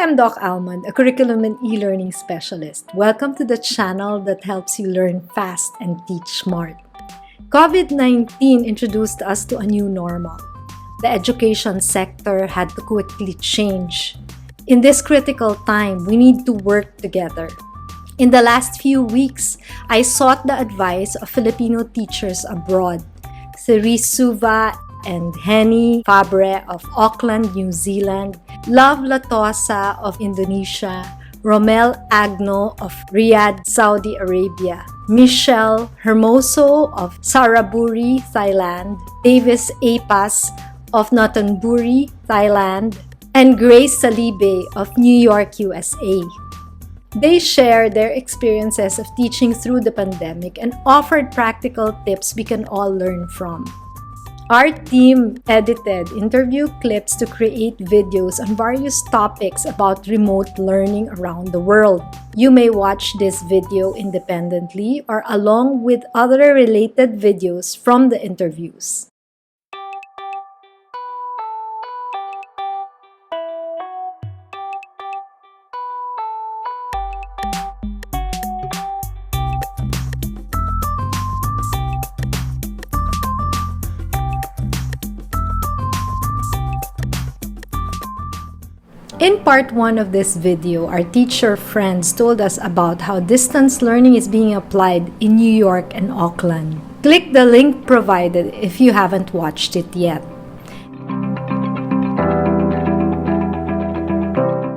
I'm Doc Almond, a curriculum and e-learning specialist. Welcome to the channel that helps you learn fast and teach smart. COVID-19 introduced us to a new normal. The education sector had to quickly change. In this critical time, we need to work together. In the last few weeks, I sought the advice of Filipino teachers abroad, Cerise Suva and Henny Fabre of Auckland, New Zealand, Love Latosa of Indonesia, Romel Agno of Riyadh, Saudi Arabia, Michelle Hermoso of Saraburi, Thailand, Davis Apas of Notonburi, Thailand, and Grace Salibe of New York, USA. They share their experiences of teaching through the pandemic and offered practical tips we can all learn from. Our team edited interview clips to create videos on various topics about remote learning around the world. You may watch this video independently or along with other related videos from the interviews. In part 1 of this video, our teacher friends told us about how distance learning is being applied in New York and Auckland. Click the link provided if you haven't watched it yet.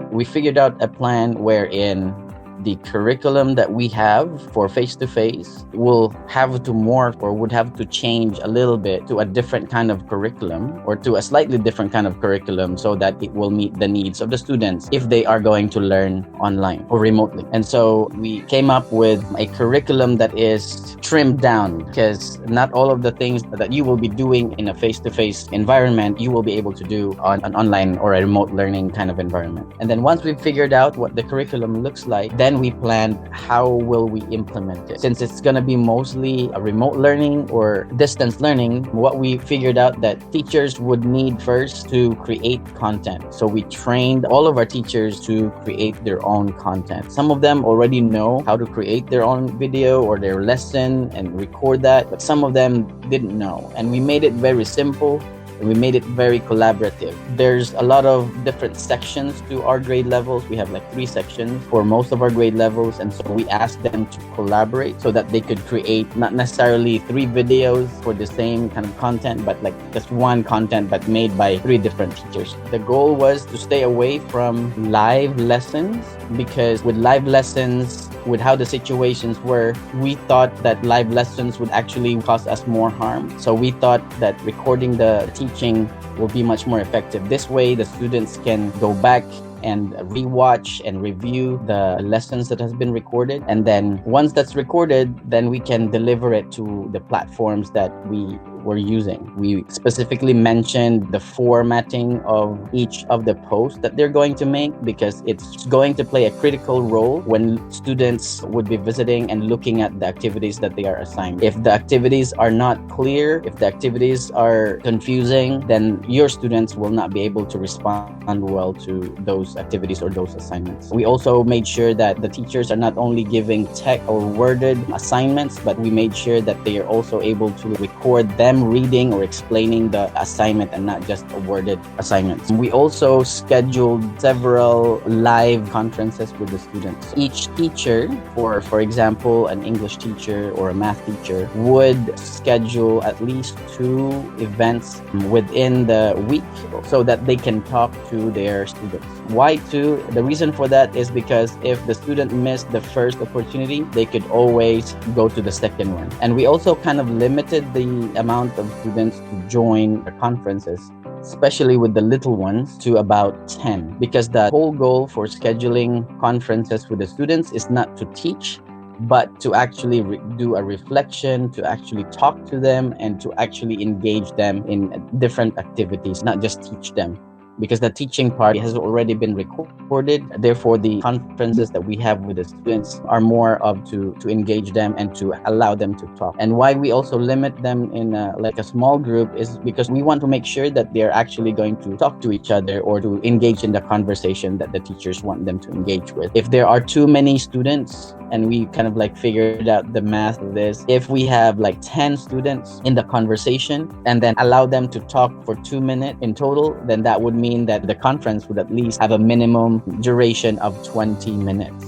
We figured out a plan wherein the curriculum that we have for face-to-face will have to morph or would have to change a little bit to a different kind of curriculum or to a slightly different kind of curriculum so that it will meet the needs of the students if they are going to learn online or remotely. And so we came up with a curriculum that is trimmed down because not all of the things that you will be doing in a face-to-face environment you will be able to do on an online or a remote learning kind of environment. And then once we've figured out what the curriculum looks like, then we planned how will we implement it. Since it's going to be mostly a remote learning or distance learning, what we figured out that teachers would need first to create content. So we trained all of our teachers to create their own content. Some of them already know how to create their own video or their lesson and record that, but some of them didn't know. And we made it very simple. We made it very collaborative. There's a lot of different sections to our grade levels. We have like 3 sections for most of our grade levels. And so we asked them to collaborate so that they could create not necessarily 3 videos for the same kind of content, but like just one content but made by 3 different teachers. The goal was to stay away from live lessons because with live lessons, with how the situations were, we thought that live lessons would actually cause us more harm. So we thought that recording the teaching will be much more effective. This way, the students can go back and rewatch and review the lessons that has been recorded. And then once that's recorded, then we can deliver it to the platforms that we were using. We specifically mentioned the formatting of each of the posts that they're going to make because it's going to play a critical role when students would be visiting and looking at the activities that they are assigned. If the activities are not clear, if the activities are confusing, then your students will not be able to respond well to those activities or those assignments. We also made sure that the teachers are not only giving text or worded assignments, but we made sure that they are also able to record them reading or explaining the assignment and not just a worded assignments. We also scheduled several live conferences with the students. Each teacher, for example, an English teacher or a math teacher, would schedule at least 2 events within the week so that they can talk to their students. Why 2? The reason for that is because if the student missed the first opportunity, they could always go to the second one. And we also kind of limited the amount of students to join the conferences, especially with the little ones, to about 10, because the whole goal for scheduling conferences with the students is not to teach, but to actually do a reflection, to actually talk to them and to actually engage them in different activities, not just teach them. because the teaching part has already been recorded. Therefore, the conferences that we have with the students are more of to engage them and to allow them to talk. And why we also limit them in like a small group is because we want to make sure that they're actually going to talk to each other or to engage in the conversation that the teachers want them to engage with. If there are too many students, and we kind of like figured out the math of this, if we have like 10 students in the conversation and then allow them to talk for 2 minutes in total, then that would mean that the conference would at least have a minimum duration of 20 minutes.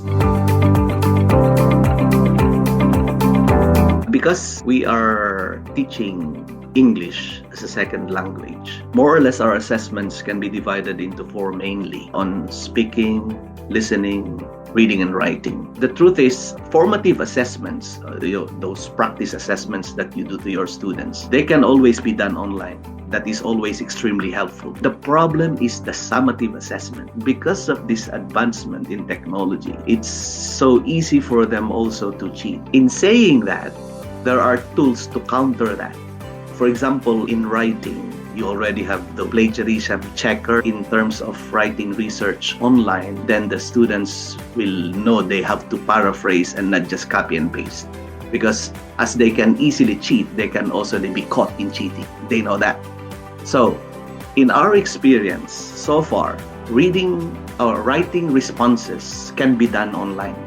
Because we are teaching English as a second language, more or less our assessments can be divided into four mainly: on speaking, listening, reading, and writing. The truth is, formative assessments, those practice assessments that you do to your students, they can always be done online. That is always extremely helpful. The problem is the summative assessment. Because of this advancement in technology, it's so easy for them also to cheat. In saying that, there are tools to counter that. For example, in writing, you already have the plagiarism checker. In terms of writing research online, then the students will know they have to paraphrase and not just copy and paste. Because as they can easily cheat, they can also be caught in cheating. They know that. So, in our experience so far, reading or writing responses can be done online.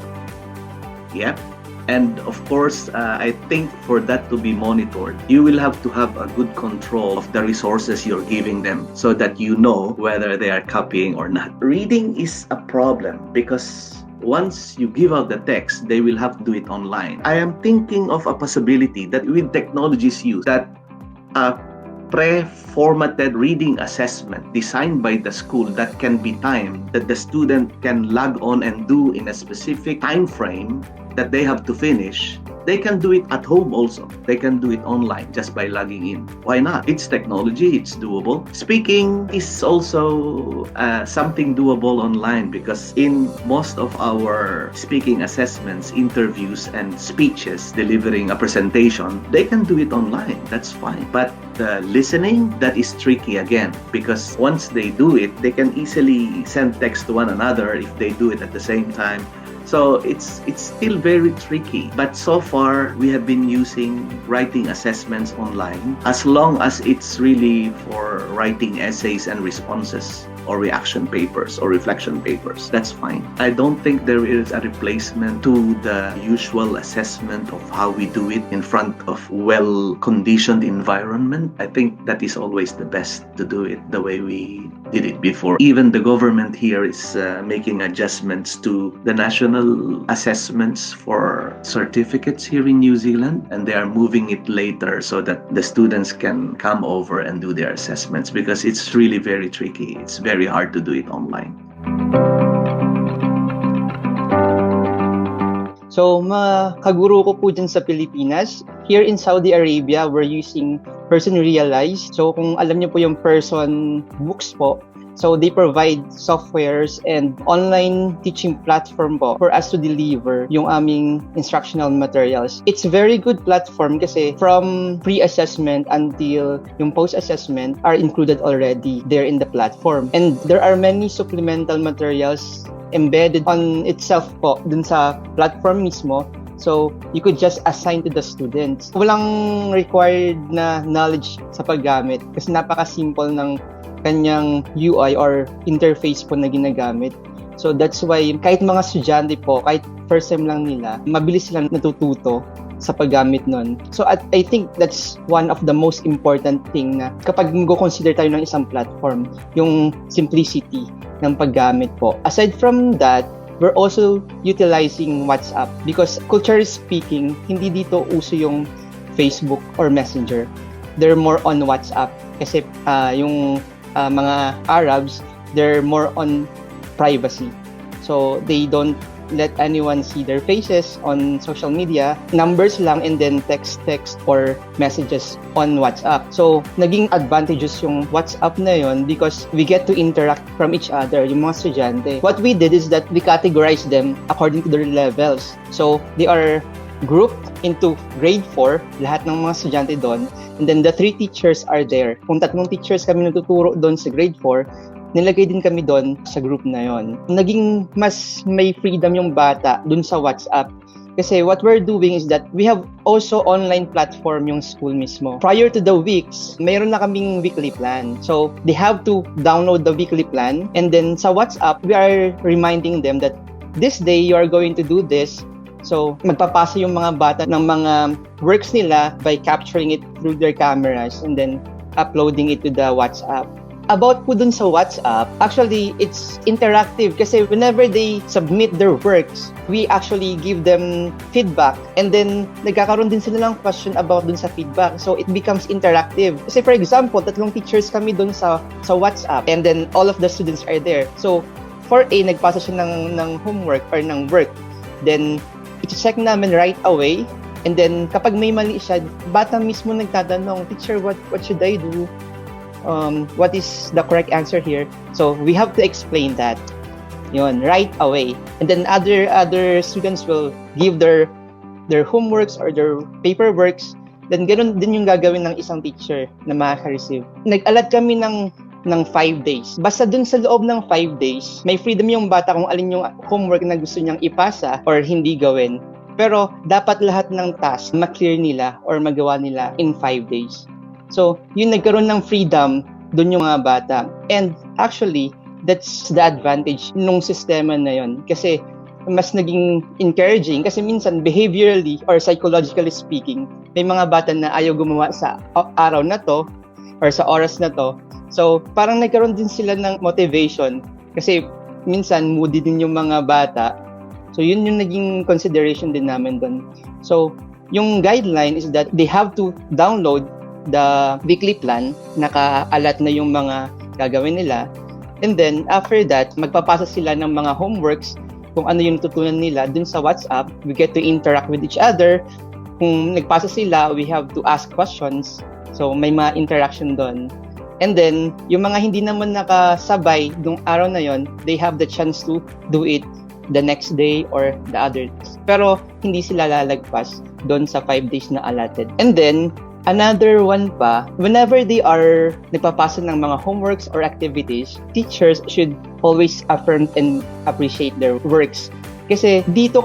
Yep. And of course, I think for that to be monitored, you will have to have a good control of the resources you're giving them so that you know whether they are copying or not. Reading is a problem because once you give out the text, they will have to do it online. I am thinking of a possibility that with technologies used, that a pre-formatted reading assessment designed by the school that can be timed, that the student can log on and do in a specific time frame that they have to finish, they can do it at home also. They can do it online just by logging in. Why not? It's technology, it's doable. Speaking is also something doable online because in most of our speaking assessments, interviews, and speeches, delivering a presentation, they can do it online. That's fine. But the listening, that is tricky again because once they do it, they can easily send text to one another if they do it at the same time. So it's still very tricky. But so far, we have been using writing assessments online as long as it's really for writing essays and responses or reaction papers or reflection papers. That's fine. I don't think there is a replacement to the usual assessment of how we do it in front of well-conditioned environment. I think that is always the best to do it the way we did it before. Even the government here is making adjustments to the national assessments for certificates here in New Zealand, and they are moving it later so that the students can come over and do their assessments because it's really very tricky. It's very hard to do it online. So, makaguro ko po dyan sa Pilipinas. Here in Saudi Arabia, we're using Person Realize. So, kung alam niyo po yung Person Books po, so they provide softwares and online teaching platform po for us to deliver yung aming instructional materials. It's a very good platform kasi from pre-assessment until yung post-assessment are included already there in the platform. And there are many supplemental materials embedded on itself po dun sa platform mismo. So, you could just assign to the students. Walang required na knowledge sa paggamit kasi napaka-simple ng kanyang UI or interface po na ginagamit. So, that's why kahit mga estudyante po, kahit first time lang nila, mabilis silang natututo sa paggamit nun. So, I think that's one of the most important thing na kapag mag-consider tayo ng isang platform, yung simplicity ng paggamit po. Aside from that, we're also utilizing WhatsApp because culturally speaking, hindi dito uso yung Facebook or Messenger. They're more on WhatsApp kasi yung mga Arabs, they're more on privacy. So, they don't let anyone see their faces on social media. Numbers lang and then text or messages on WhatsApp. So, naging advantageous yung WhatsApp na yun because we get to interact from each other, yung mga estudyante. What we did is that we categorized them according to their levels. So, they are grouped into grade 4, lahat ng mga estudyante doon. And then the 3 teachers are there. Kung 3 teachers kami natuturo doon sa grade 4, nilagay din kami doon sa group na yon. Naging mas may freedom yung bata doon sa WhatsApp. Kasi what we're doing is that we have also online platform yung school mismo. Prior to the weeks, mayroon na kaming weekly plan. So, they have to download the weekly plan. And then sa WhatsApp, we are reminding them that this day you are going to do this. So, magpapasa yung mga bata ng mga works nila by capturing it through their cameras and then uploading it to the WhatsApp. About po dun sa WhatsApp, actually, it's interactive kasi whenever they submit their works, we actually give them feedback and then nagkakaroon din sila ng question about dun sa feedback. So, it becomes interactive. Kasi for example, 3 teachers kami dun sa WhatsApp and then all of the students are there. So, for A, nagpasa siya ng homework or ng work. Then, i-check namin right away. And then, kapag may mali siya, bata mismo nagtatanong, teacher, what should I do? What is the correct answer here? So we have to explain that right away, and then other students will give their homeworks or their paperworks. Then ganun din yung gagawin ng isang teacher na makaka-receive. Nag-allot kami ng 5 days. Basta dun sa loob ng 5 days, may freedom yung bata kung alin yung homework na gusto niyang ipasa or hindi gawin. Pero dapat lahat ng task ma-clear nila or magawa nila in 5 days. So, yun nagkaroon ng freedom doon yung mga bata. And actually, that's the advantage nung sistema na yun. Kasi mas naging encouraging kasi minsan behaviorally or psychologically speaking, may mga bata na ayaw gumawa sa araw na to or sa oras na to. So, parang nagkaroon din sila ng motivation kasi minsan moody din yung mga bata. So, yun yung naging consideration din namin doon. So, yung guideline is that they have to download the weekly plan, naka-alat na yung mga gagawin nila. And then, after that, magpapasa sila ng mga homeworks kung ano yung tutunan nila dun sa WhatsApp. We get to interact with each other. Kung nagpasa sila, we have to ask questions. So, may mga interaction dun. And then, yung mga hindi naman nakasabay nung araw na yon, they have the chance to do it the next day or the other. Pero, hindi sila lalagpas doon sa 5 days na allotted. And then, another one pa, whenever they are nagpapasa ng mga homeworks or activities, teachers should always affirm and appreciate their works. Kasi dito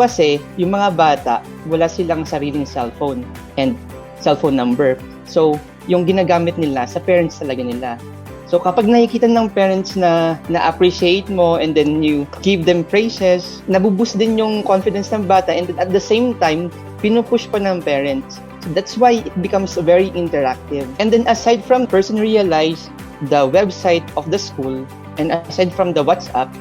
yung mga bata, wala silang sariling cellphone and cellphone number. So, yung ginagamit nila sa parents talaga nila. So, kapag nakikita ng parents na na-appreciate mo and then you give them praises, nabuboost din yung confidence ng bata and at the same time, pinupush pa ng parents. So that's why it becomes very interactive. And then aside from Person Realize, the website of the school, and aside from the WhatsApp,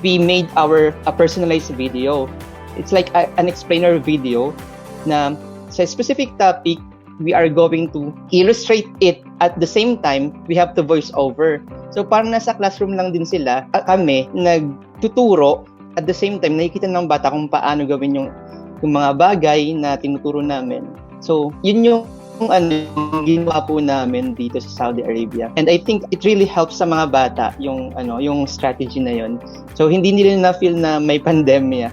we made a personalized video. It's like an explainer video na sa specific topic, we are going to illustrate it. At the same time, we have to voice over. So parang nasa classroom lang din sila, kami, nagtuturo. At the same time, nakikita ng bata kung paano gawin yung mga bagay na tinuturo namin. So, yun yung ginawa po namin dito sa Saudi Arabia. And I think it really helps sa mga bata yung strategy na yun. So, hindi nila na-feel na may pandemya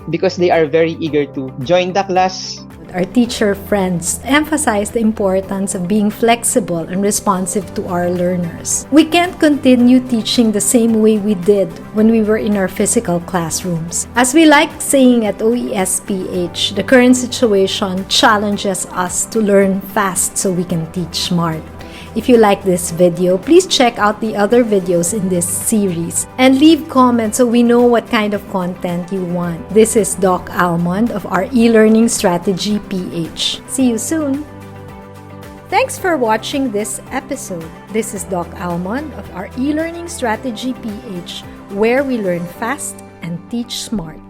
because they are very eager to join the class. Our teacher friends emphasize the importance of being flexible and responsive to our learners. We can't continue teaching the same way we did when we were in our physical classrooms. As we like saying at OESPH, the current situation challenges us to learn fast so we can teach smart. If you like this video, please check out the other videos in this series and leave comments so we know what kind of content you want. This is Doc Almond of our eLearning Strategy PH. See you soon! Thanks for watching this episode. This is Doc Almond of our eLearning Strategy PH, where we learn fast and teach smart.